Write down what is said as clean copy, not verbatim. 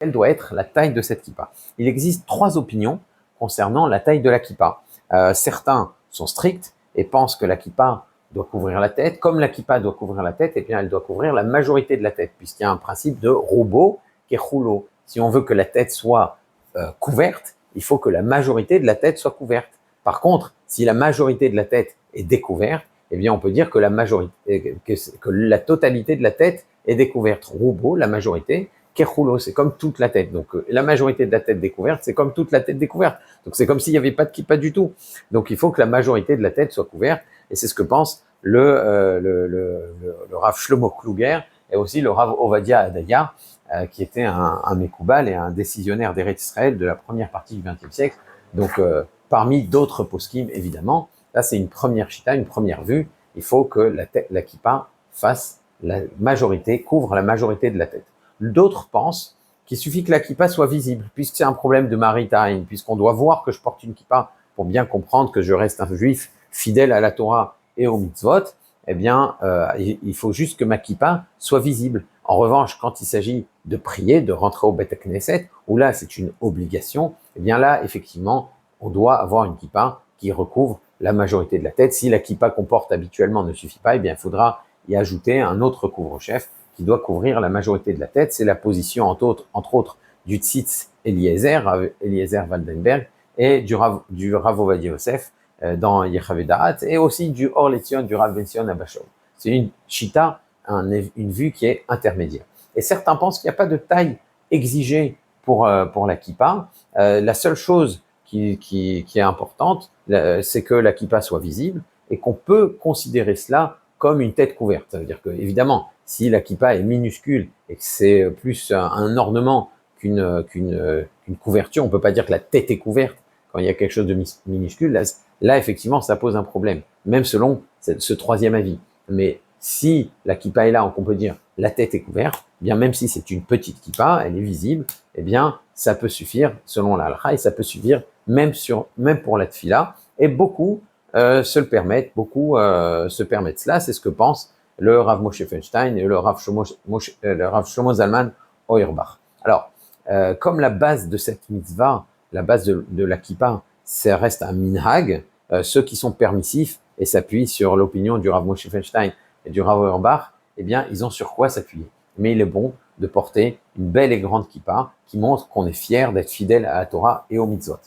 quelle doit être la taille de cette kippa. Il existe 3 opinions concernant la taille de la kippa. Certains sont stricts et pensent que la kippa doit couvrir la tête. Comme la kippa doit couvrir la tête, eh bien, elle doit couvrir la majorité de la tête, puisqu'il y a un principe de robot qui est rouleau. Si on veut que la tête soit couverte, il faut que la majorité de la tête soit couverte. Par contre, si la majorité de la tête est découverte, eh bien, on peut dire que la totalité de la tête est découverte. Robot, la majorité, Kechulo, c'est comme toute la tête. Donc, la majorité de la tête découverte, c'est comme toute la tête découverte. Donc, c'est comme s'il n'y avait pas de kippa du tout. Donc, il faut que la majorité de la tête soit couverte. Et c'est ce que pense le Rav Shlomo Kluger et aussi le Rav Ovadia Adaya, qui était un Mekoubal et un décisionnaire d'Eretz Israël de la première partie du XXe siècle. Donc, parmi d'autres poskim, évidemment, là, c'est une première chita, une première vue. Il faut que la kippa fasse la majorité, couvre la majorité de la tête. D'autres pensent qu'il suffit que la kippa soit visible, puisque c'est un problème de maritime, puisqu'on doit voir que je porte une kippa pour bien comprendre que je reste un juif fidèle à la Torah et aux mitzvot. Eh bien, il faut juste que ma kippa soit visible. En revanche, quand il s'agit de prier, de rentrer au Beth Knesset, où là, c'est une obligation, eh bien là, effectivement, on doit avoir une kippa qui recouvre la majorité de la tête. Si la kippa qu'on porte habituellement ne suffit pas, eh bien, il faudra y ajouter un autre couvre-chef qui doit couvrir la majorité de la tête. C'est la position, entre autres, du Tzitz Eliezer Waldenberg, et du Rav Ovadia Yosef dans Yechavé Da'at, et aussi du Or Letzion, du Rav Ben Zion Abashol. C'est une chita, une vue qui est intermédiaire. Et certains pensent qu'il n'y a pas de taille exigée pour la kippa. La seule chose qui est importante, c'est que la kippa soit visible et qu'on peut considérer cela comme une tête couverte. Ça veut dire que, évidemment, si la kippa est minuscule et que c'est plus un ornement qu'une couverture, on peut pas dire que la tête est couverte quand il y a quelque chose de minuscule. Là, effectivement, ça pose un problème, même selon ce troisième avis. Mais si la kippa est là, on peut dire la tête est couverte, eh bien même si c'est une petite kippa, elle est visible, eh bien ça peut suffire selon la halakha et ça peut suffire même pour la tfila. Et beaucoup se le permettent, se permettent cela. C'est ce que pense le Rav Moshe Feinstein et le Rav Shlomo Zalman Auerbach. Alors, comme la base de cette mitzvah, la base de la kippa, ça reste un minhag, ceux qui sont permissifs et s'appuient sur l'opinion du Rav Moshe Feinstein et du Rav Auerbach, eh bien, ils ont sur quoi s'appuyer. Mais il est bon de porter une belle et grande kippa qui montre qu'on est fier d'être fidèle à la Torah et aux mitzvot.